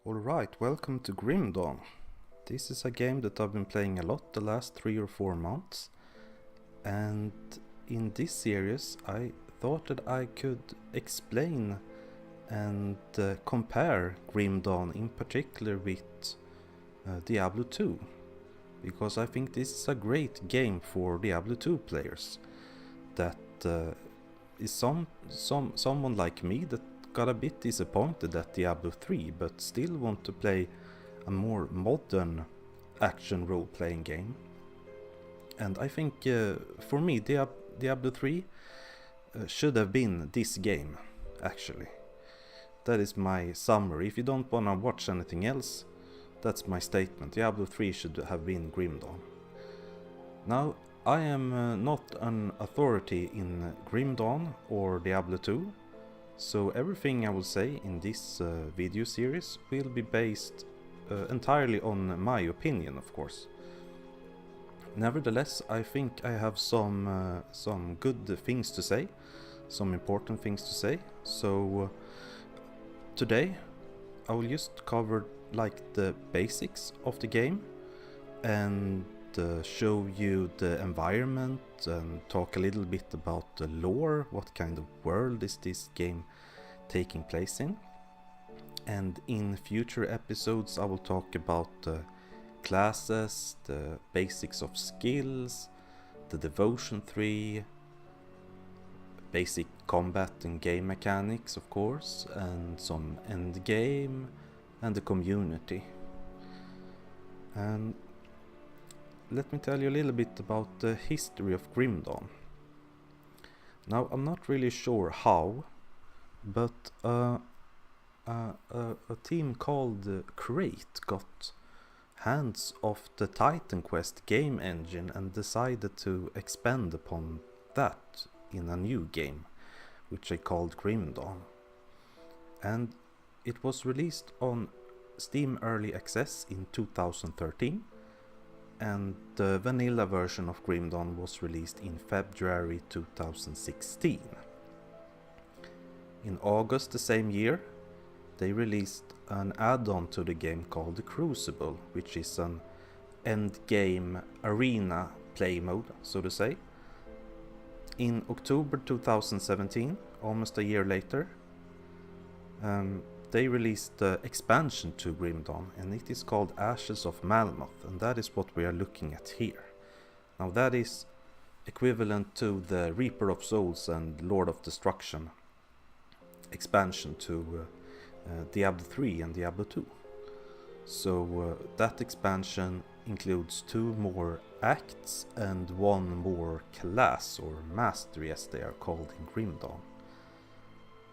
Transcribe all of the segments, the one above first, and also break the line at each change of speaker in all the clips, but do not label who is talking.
Alright, welcome to Grim Dawn. This is a game that I've been playing a lot the last 3 or 4 months, and in this series I thought that I could explain and compare Grim Dawn in particular with Diablo 2, because I think this is a great game for Diablo 2 players that is someone like me that got a bit disappointed at Diablo 3 but still want to play a more modern action role-playing game. And I think for me Diablo 3 should have been this game, actually. That is my summary. If you don't wanna watch anything else, that's my statement. Diablo 3 should have been Grim Dawn. Now, I am not an authority in Grim Dawn or Diablo 2, so everything I will say in this video series will be based entirely on my opinion, of course. Nevertheless, I think I have some good things to say, some important things to say. So today I will just cover like the basics of the game and show you the environment and talk a little bit about the lore, what kind of world is this game taking place in. And in future episodes I will talk about the classes, the basics of skills, the devotion tree, basic combat and game mechanics of course, and some endgame and the community. And let me tell you a little bit about the history of Grim Dawn. Now, I'm not really sure how, but a team called Crate got hands of the Titan Quest game engine and decided to expand upon that in a new game, which they called Grim Dawn. And it was released on Steam Early Access in 2013. And the vanilla version of Grim Dawn was released in February 2016. In August the same year, they released an add-on to the game called The Crucible, which is an endgame arena play mode, so to say. In October 2017, almost a year later, they released the expansion to Grim Dawn, and it is called Ashes of Malmoth, and that is what we are looking at here. Now that is equivalent to the Reaper of Souls and Lord of Destruction expansion to Diablo 3 and Diablo 2. So that expansion includes 2 more acts and 1 more class or mastery as they are called in Grim Dawn.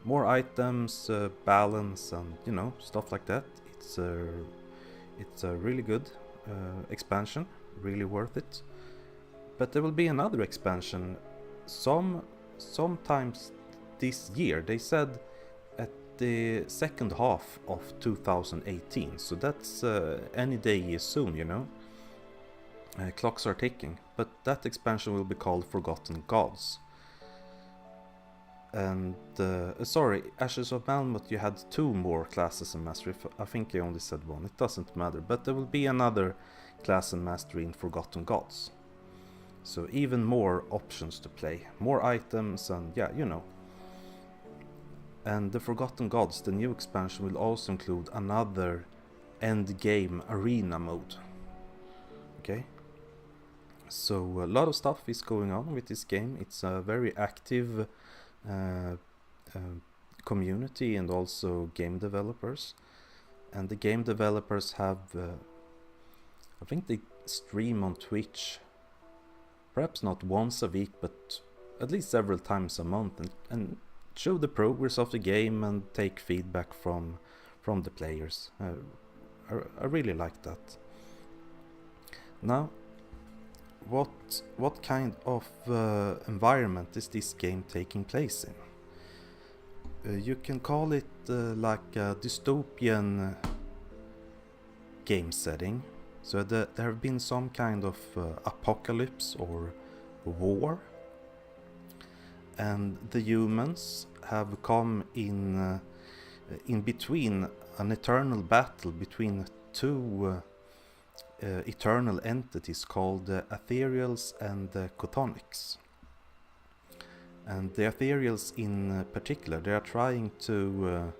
More items, balance, and stuff like that. It's a really good expansion, really worth it. But there will be another expansion sometimes this year. They said at the second half of 2018, so that's any day soon, clocks are ticking. But that expansion will be called Forgotten Gods. And Ashes of Malmoth, you had 2 more classes and mastery. I think I only said 1, it doesn't matter, but there will be another class and mastery in Forgotten Gods. So even more options to play, more items, and And the Forgotten Gods, the new expansion, will also include another endgame arena mode. Okay? So a lot of stuff is going on with this game. It's a very active community and also game developers, and the game developers have I think they stream on Twitch perhaps not once a week but at least several times a month and show the progress of the game and take feedback from the players. I really like that. Now, what kind of environment is this game taking place in? You can call it like a dystopian game setting. So there have been some kind of apocalypse or war, and the humans have come in in between an eternal battle between two eternal entities called the Ethereals and the Chthonics. And the Ethereals in particular, they are trying to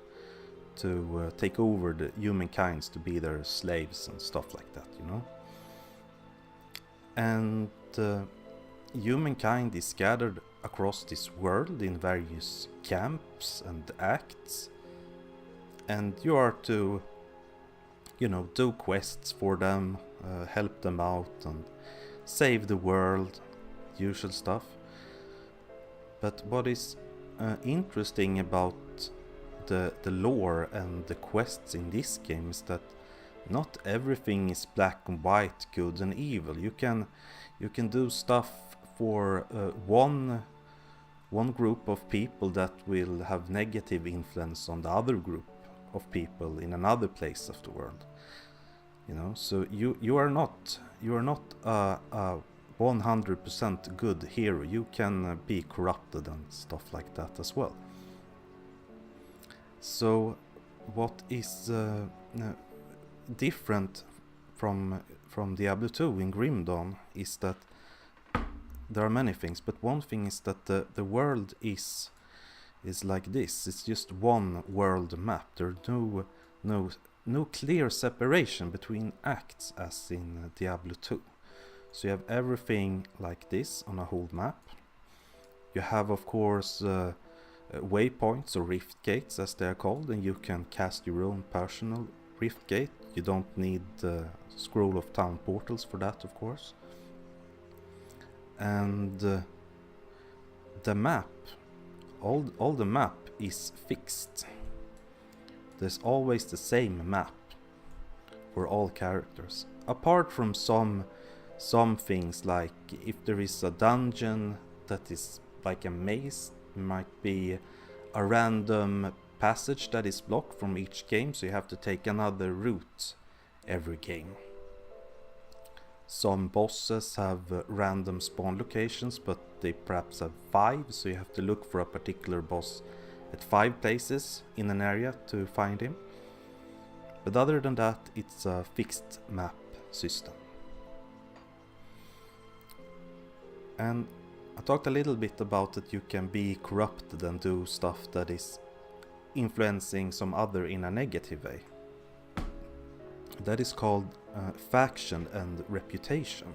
take over the humankind to be their slaves and stuff like that, you know. And humankind is scattered across this world in various camps and acts, and you are to, you know, do quests for them, help them out and save the world, usual stuff. But what is interesting about the lore and the quests in this game is that not everything is black and white, good and evil. You can do stuff for one group of people that will have negative influence on the other group of people in another place of the world. You know, so you are not a 100% good hero. You can be corrupted and stuff like that as well. So what is different from Diablo 2 in Grim Dawn is that there are many things, but one thing is that the world is like this. It's just one world map. There's no clear separation between acts as in Diablo 2. So you have everything like this on a whole map. You have, of course, waypoints or rift gates as they are called, and you can cast your own personal rift gate. You don't need the Scroll of Town portals for that, of course. And the map, all the map is fixed. There's always the same map for all characters, apart from some things, like if there is a dungeon that is like a maze, might be a random passage that is blocked from each game, so you have to take another route every game. Some bosses have random spawn locations, but they perhaps have 5, so you have to look for a particular boss at 5 places in an area to find him. But other than that, it's a fixed map system. And I talked a little bit about that you can be corrupted and do stuff that is influencing some other in a negative way. That is called faction and reputation.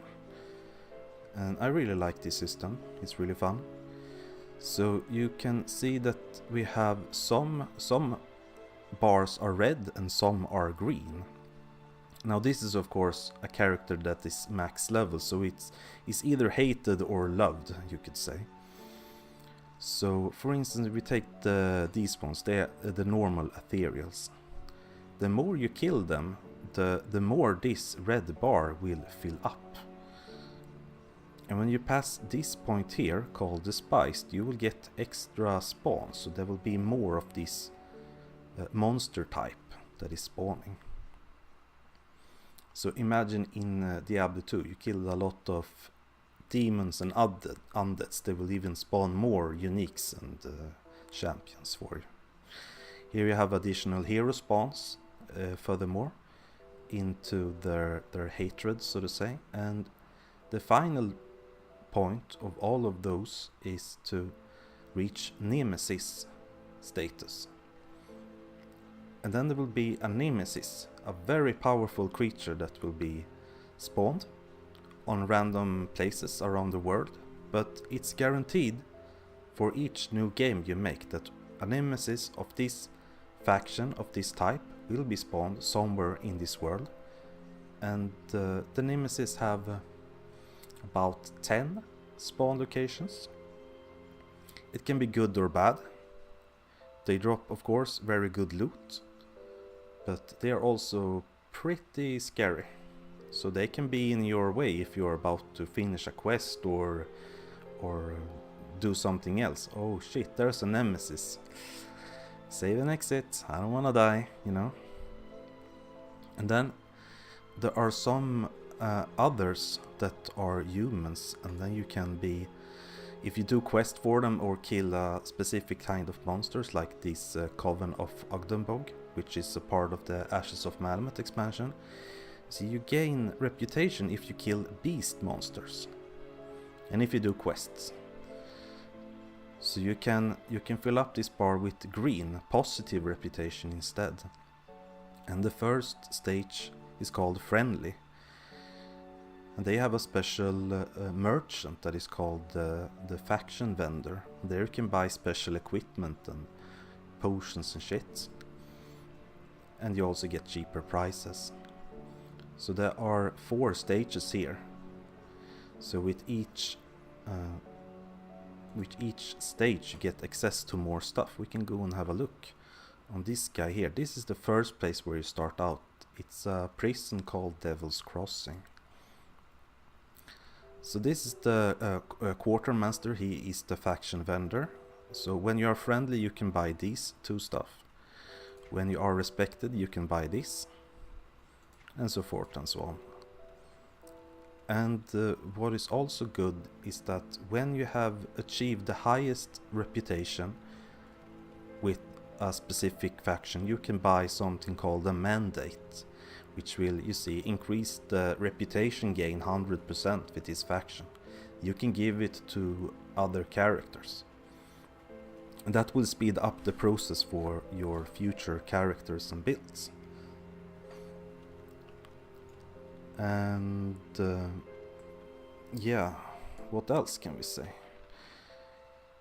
And I really like this system, it's really fun. So you can see that we have some bars are red and some are green. Now this is of course a character that is max level, so it's either hated or loved, you could say. So for instance, if we take these ones, they are the normal ethereals. The more you kill them, the more this red bar will fill up. And when you pass this point here, called the spiced, you will get extra spawns, so there will be more of this monster type that is spawning. So imagine in Diablo 2 you killed a lot of demons and undeads. They will even spawn more uniques and champions for you. Here you have additional hero spawns furthermore into their hatred, so to say. And the final point of all of those is to reach Nemesis status. And then there will be a Nemesis, a very powerful creature that will be spawned on random places around the world, but it's guaranteed for each new game you make that a Nemesis of this faction, of this type, will be spawned somewhere in this world. And the Nemesis have about 10 spawn locations. It can be good or bad. They drop, of course, very good loot, but they are also pretty scary. So they can be in your way if you're about to finish a quest or do something else. Oh shit, there's a Nemesis. Save and exit, I don't wanna die, you know. And then there are some others that are humans, and then you can be If you do quest for them or kill a specific kind of monsters, like this Coven of Ogdenbog, which is a part of the Ashes of Malmut expansion, so you gain reputation if you kill beast monsters, and if you do quests. So you can fill up this bar with green, positive reputation instead. And the first stage is called Friendly. And they have a special merchant that is called the Faction Vendor. There you can buy special equipment and potions and shit. And you also get cheaper prices. So there are 4 stages here. So with each stage you get access to more stuff. We can go and have a look on this guy here. This is the first place where you start out. It's a prison called Devil's Crossing. So this is the quartermaster. He is the faction vendor. So when you are friendly you can buy these 2 stuff. When you are respected you can buy this, and so forth and so on. And what is also good is that when you have achieved the highest reputation with a specific faction, you can buy something called a mandate, which will, you see, increase the reputation gain 100% with this faction. You can give it to other characters. And that will speed up the process for your future characters and builds. And yeah, what else can we say?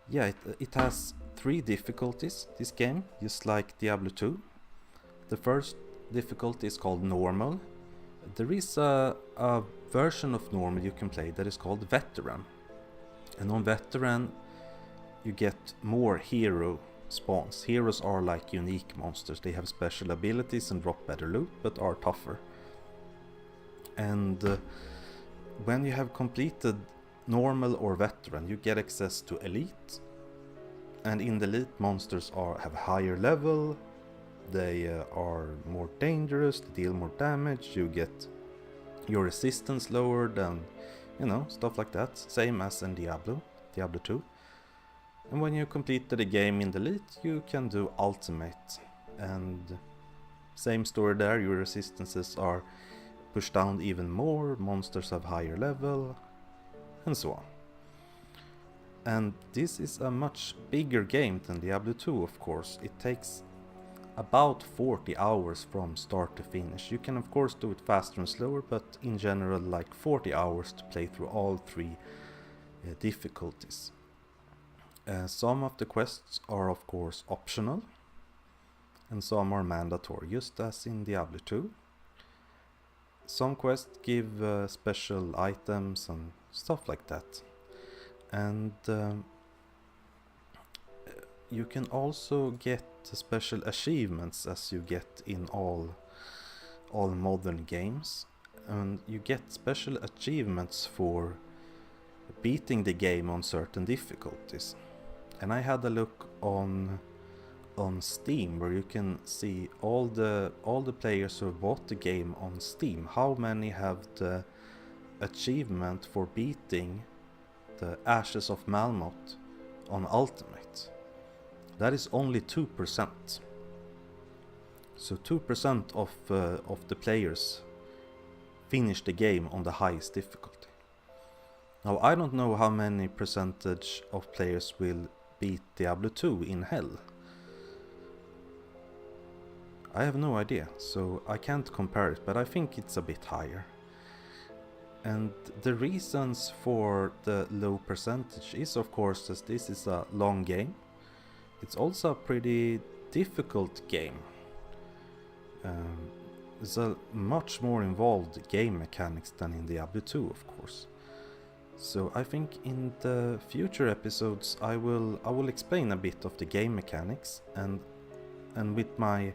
Yeah, it has 3 difficulties, this game, just like Diablo 2. The first difficulty is called normal. There is a version of normal you can play that is called veteran. And on veteran you get more hero spawns. Heroes are like unique monsters. They have special abilities and drop better loot, but are tougher. And when you have completed normal or veteran, you get access to elite. And in the elite, monsters have a higher level, they are more dangerous, they deal more damage, you get your resistance lowered, and stuff like that. Same as in Diablo 2. And when you completed the game in the elite, you can do ultimate. And same story there, your resistances are pushed down even more, monsters have higher level, and so on. And this is a much bigger game than Diablo 2, of course. It takes about 40 hours from start to finish. You can of course do it faster and slower, but in general like 40 hours to play through all 3 difficulties. Some of the quests are of course optional, and some are mandatory, just as in Diablo 2. Some quests give special items and stuff like that. And you can also get special achievements as you get in all modern games. And you get special achievements for beating the game on certain difficulties. And I had a look on Steam, where you can see all the players who bought the game on Steam, how many have the achievement for beating the Ashes of Malmut on Ultimate. That is only 2%. So 2% of the players finish the game on the highest difficulty. Now I don't know how many percentage of players will beat Diablo 2 in hell. I have no idea, so I can't compare it, but I think it's a bit higher. And the reasons for the low percentage is of course that this is a long game. It's also a pretty difficult game. There's a much more involved game mechanics than in Diablo 2, of course. So I think in the future episodes I will explain a bit of the game mechanics, and with my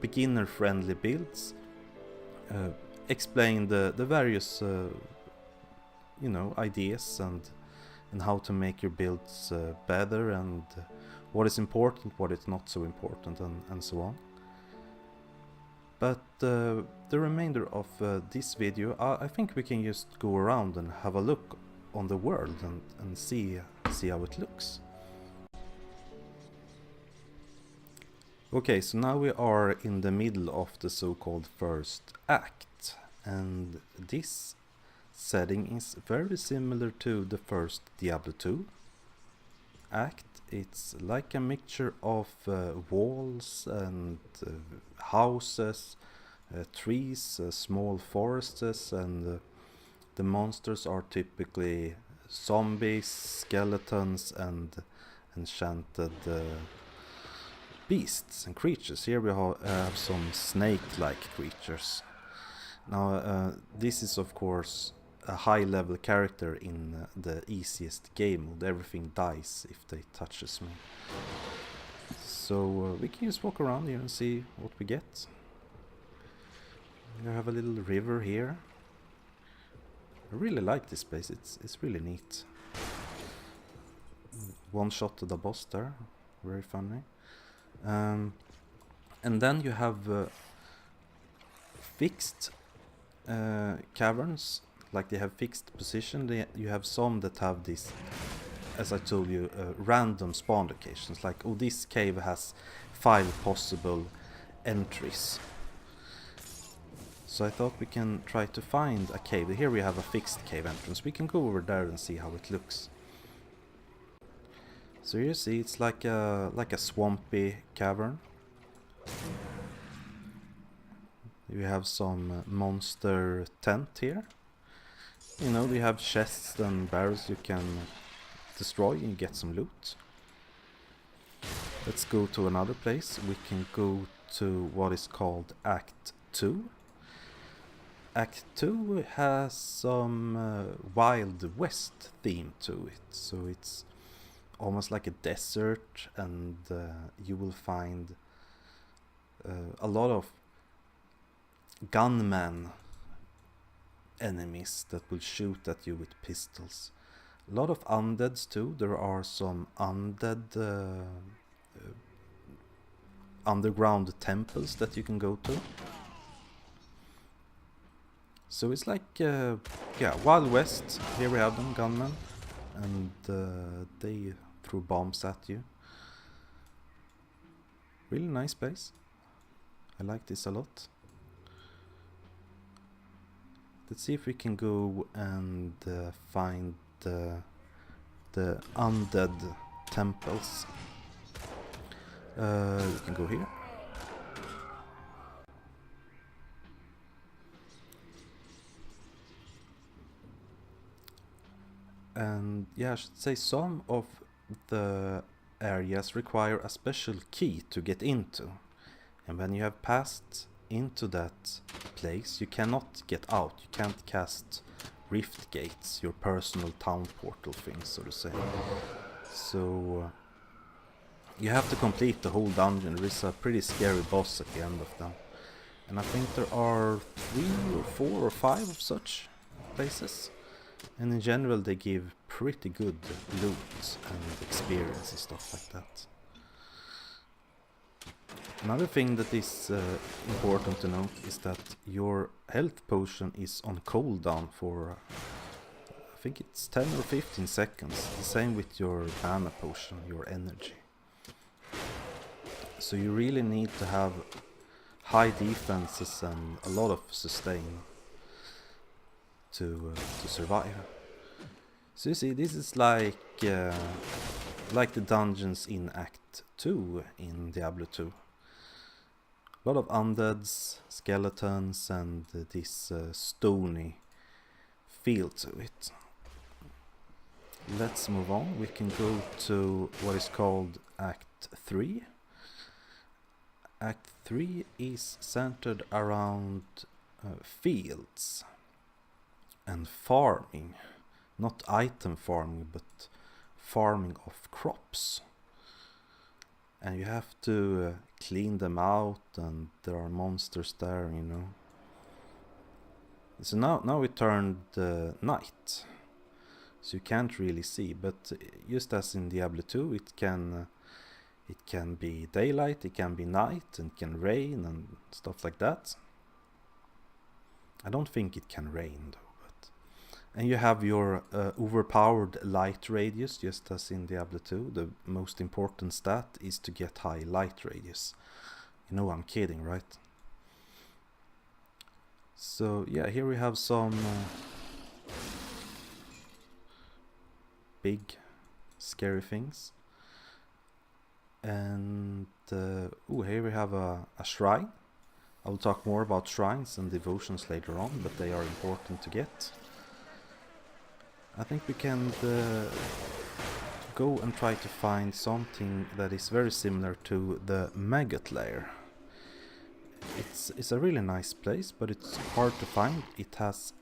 beginner friendly builds explain the various ideas and how to make your builds better, and what is important, what is not so important, and so on. But the remainder of this video, I think we can just go around and have a look on the world and see see how it looks. Okay, so now we are in the middle of the so-called first act, and this setting is very similar to the first Diablo II act. It's like a mixture of walls and houses, trees, small forests, and the monsters are typically zombies, skeletons, and enchanted beasts and creatures. Here we have some snake-like creatures. Now, this is of course a high-level character in the easiest game mode. Everything dies if they touches me. So we can just walk around here and see what we get. We have a little river here. I really like this place. It's really neat. One shot to the boss there. Very funny. And then you have fixed caverns, like they have fixed position. You have some that have this, as I told you, random spawn locations, like, oh, this cave has 5 possible entries. So I thought we can try to find a cave. Here we have a fixed cave entrance. We can go over there and see how it looks. So you see, it's like a swampy cavern. You have some monster tent here. You know, you have chests and barrels you can destroy and get some loot. Let's go to another place. We can go to what is called Act 2. Act 2 has some Wild West theme to it. So it's almost like a desert, and you will find a lot of gunman enemies that will shoot at you with pistols. A lot of undeads too. There are some undead underground temples that you can go to. So it's like, yeah, Wild West. Here we have them, gunmen, and they throw bombs at you. Really nice place. I like this a lot. Let's see if we can go and find the undead temples. We can go here. And yeah, I should say some of the areas require a special key to get into. And when you have passed into that place, you cannot get out. You can't cast rift gates, your personal town portal thing, so to say. So you have to complete the whole dungeon. There is a pretty scary boss at the end of them. And I think there are 3 or 4 or 5 of such places. And in general they give pretty good loot and experience and stuff like that. Another thing that is important to note is that your health potion is on cooldown for I think it's 10 or 15 seconds. The same with your mana potion, your energy. So you really need to have high defenses and a lot of sustain to survive. So you see, this is like the dungeons in Act 2 in Diablo 2. A lot of undeads, skeletons, and this stony feel to it. Let's move on. We can go to what is called Act 3. Act 3 is centered around fields and farming. Not item farming, but farming of crops. And you have to clean them out, and there are monsters there, you know. So now it turned night, so you can't really see. But just as in Diablo 2, it can be daylight, it can be night, and it can rain and stuff like that. I don't think it can rain though. And you have your overpowered light radius, just as in Diablo 2. The most important stat is to get high light radius. You know I'm kidding, right? So yeah, here we have some big scary things. And here we have a shrine. I will talk more about shrines and devotions later on, but they are important to get. I think we can go and try to find something that is very similar to the maggot lair. It's a really nice place, but it's hard to find. It has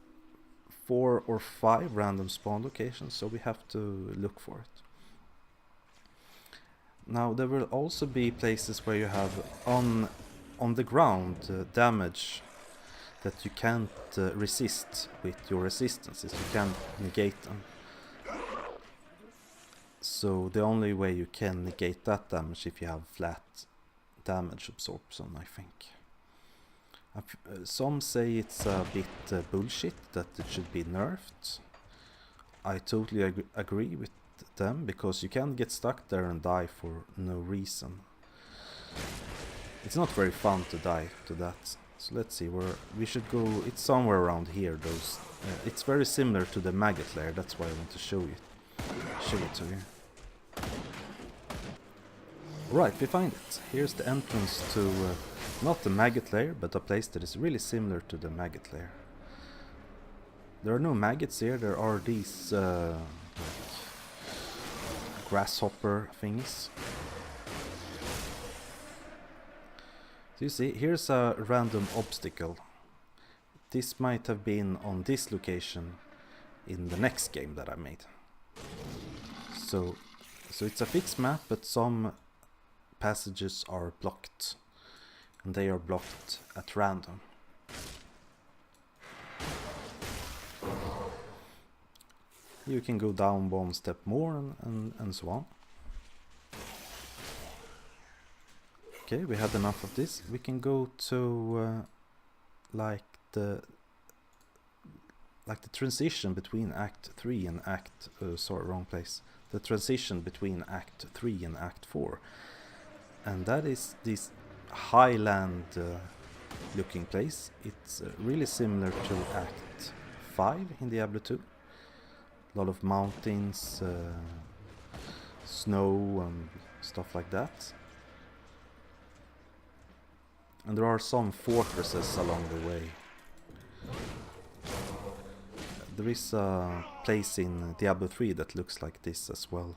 4 or 5 random spawn locations, so we have to look for it. Now there will also be places where you have on the ground damage that you can't resist with your resistances. You can't negate them. So the only way you can negate that damage if you have flat damage absorption, I think. Some say it's a bit bullshit, that it should be nerfed. I totally agree with them, because you can get stuck there and die for no reason. It's not very fun to die to that. So let's see where we should go. It's somewhere around here. It's very similar to the maggot lair. That's why I want to show it to you. Right, we find it. Here's the entrance to not the maggot lair, but a place that is really similar to the maggot lair. There are no maggots here. There are these grasshopper things. So you see, here's a random obstacle. This might have been on this location in the next game that I made. So it's a fixed map, but some passages are blocked. And they are blocked at random. You can go down one step more and so on. Okay, we had enough of this. We can go to like the transition between Act 3 and the transition between Act 3 and Act 4. And that is this highland looking place. It's really similar to Act 5 in Diablo 2. A lot of mountains, snow and stuff like that. And there are some fortresses along the way. There is a place in Diablo 3 that looks like this as well.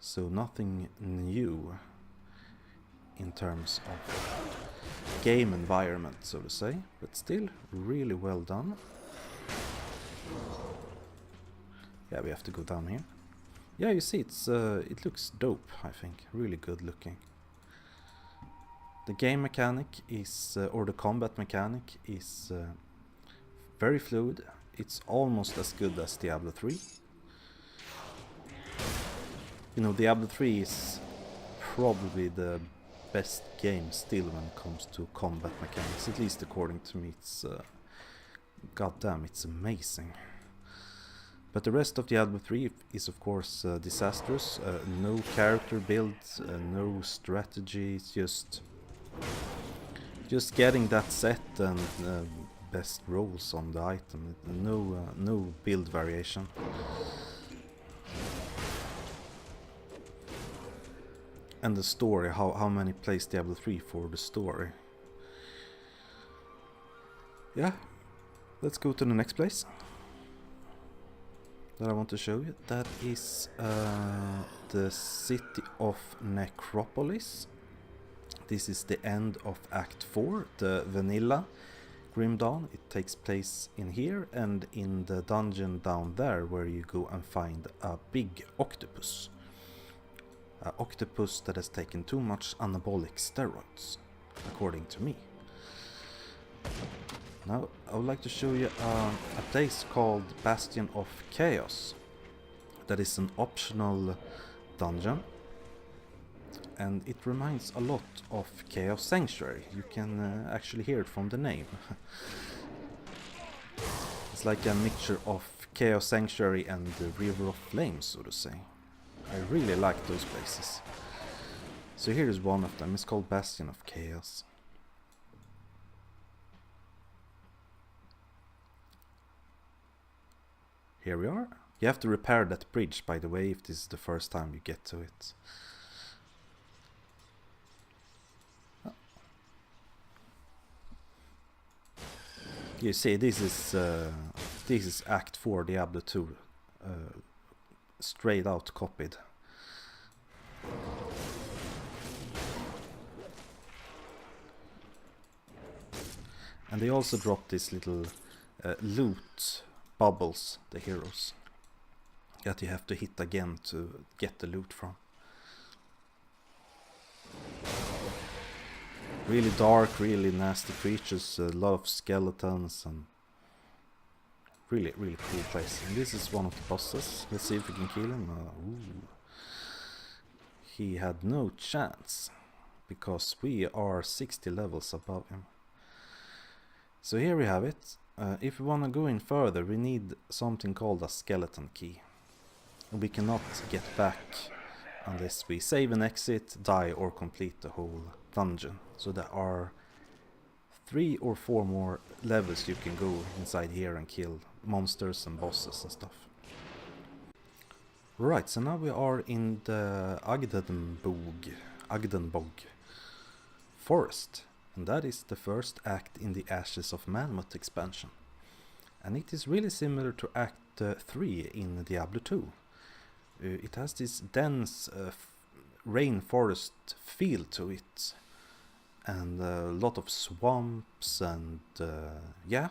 So nothing new in terms of game environment, so to say, but still really well done. Yeah, we have to go down here. Yeah, you see, it looks dope, I think. Really good looking. The game mechanic is, or the combat mechanic is very fluid. It's almost as good as Diablo 3. You know, Diablo 3 is probably the best game still when it comes to combat mechanics. At least according to me, it's goddamn, it's amazing. But the rest of Diablo 3 is of course disastrous. No character build, no strategy. It's just getting that set and best rolls on the item. No build variation. And the story, how many plays Diablo 3 for the story? Yeah, let's go to the next place that I want to show you. That is the city of Necropolis. This is the end of Act 4, the vanilla Grim Dawn. It takes place in here and in the dungeon down there, where you go and find a big octopus. An octopus that has taken too much anabolic steroids, according to me. Now I would like to show you a place called Bastion of Chaos. That is an optional dungeon. And it reminds a lot of Chaos Sanctuary. You can actually hear it from the name. It's like a mixture of Chaos Sanctuary and the River of Flames, so to say. I really like those places. So here is one of them, it's called Bastion of Chaos. Here we are. You have to repair that bridge, by the way, if this is the first time you get to it. You see, this is Act 4 Diablo 2, straight out copied. And they also drop this little loot bubbles, the heroes, that you have to hit again to get the loot from. Really dark, really nasty creatures, a lot of skeletons, and really cool place. And this is one of the bosses. Let's see if we can kill him. Ooh. He had no chance, because we are 60 levels above him. So here we have it. If we want to go in further, we need something called a skeleton key. We cannot get back unless we save and exit, die, or complete the whole dungeon. So there are 3 or 4 more levels you can go inside here and kill monsters and bosses and stuff. Right, so now we are in the Agdenbog forest. And that is the first act in the Ashes of Malmut expansion. And it is really similar to Act 3 in Diablo 2. It has this dense rainforest feel to it. And a lot of swamps and yeah,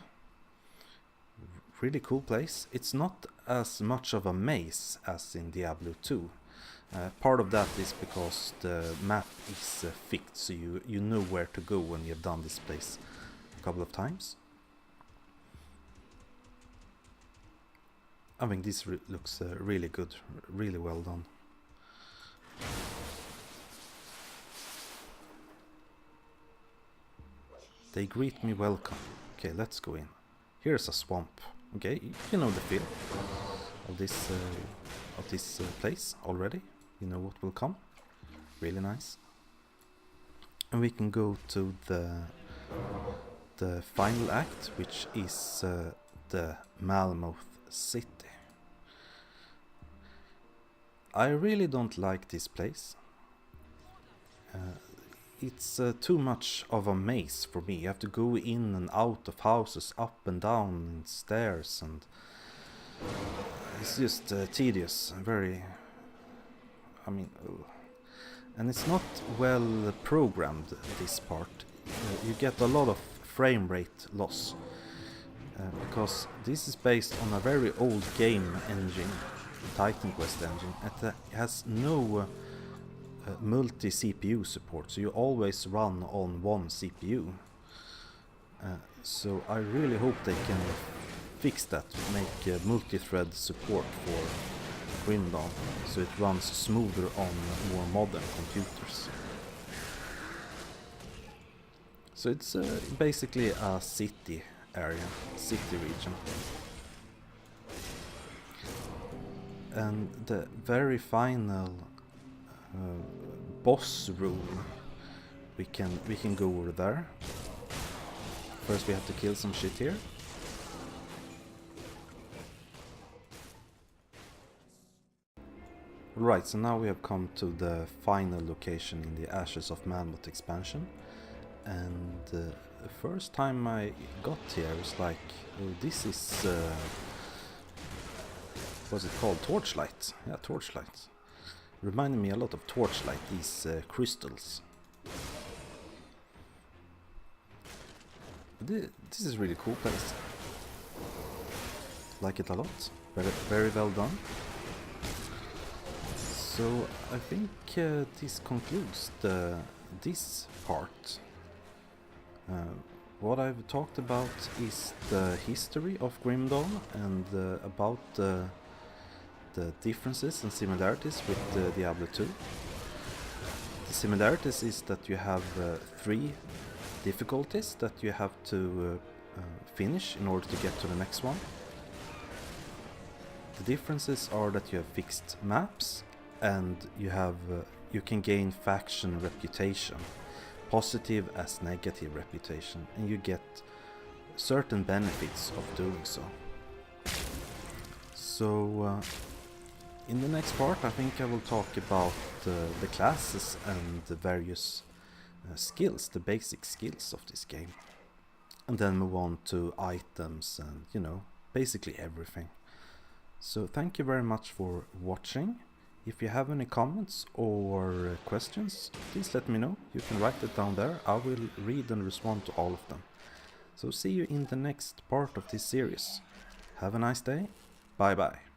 really cool place. It's not as much of a maze as in Diablo 2. Part of that is because the map is fixed, so you know where to go when you've done this place a couple of times. I think this looks really good, really well done. They greet me welcome. Okay, let's go in. Here's a swamp. Okay, you know the feel of this place already. You know what will come. Really nice. And we can go to the final act, which is the Malmouth City. I really don't like this place. It's too much of a maze for me. You have to go in and out of houses, up and down and stairs, and it's just tedious. Very, I mean, and it's not well programmed, this part. You get a lot of frame rate loss because this is based on a very old game engine, Titan Quest engine. It has no multi-CPU support, so you always run on one CPU. So I really hope they can fix that, make multi-thread support for Grim Dawn, so it runs smoother on more modern computers. So it's basically a city area, city region. And the very final boss room, we can go over there. First we have to kill some shit here. Right, so now we have come to the final location in the Ashes of Malmut expansion. And the first time I got here was like, oh, this is what's it called? Torchlight. Yeah, Torchlight. Reminded me a lot of Torchlight, these crystals. This is really cool place. Like it a lot. Very well done. So I think this concludes this part. What I've talked about is the history of Grim Dawn and about the differences and similarities with Diablo 2. The similarities is that you have 3 difficulties that you have to finish in order to get to the next one. The differences are that you have fixed maps and you can gain faction reputation, positive as negative reputation, and you get certain benefits of doing so. So in the next part I think I will talk about the classes and the various skills, the basic skills of this game, and then move on to items and, you know, basically everything. So thank you very much for watching. If you have any comments or questions, please let me know. You can write it down there. I will read and respond to all of them. So see you in the next part of this series. Have a nice day. Bye bye.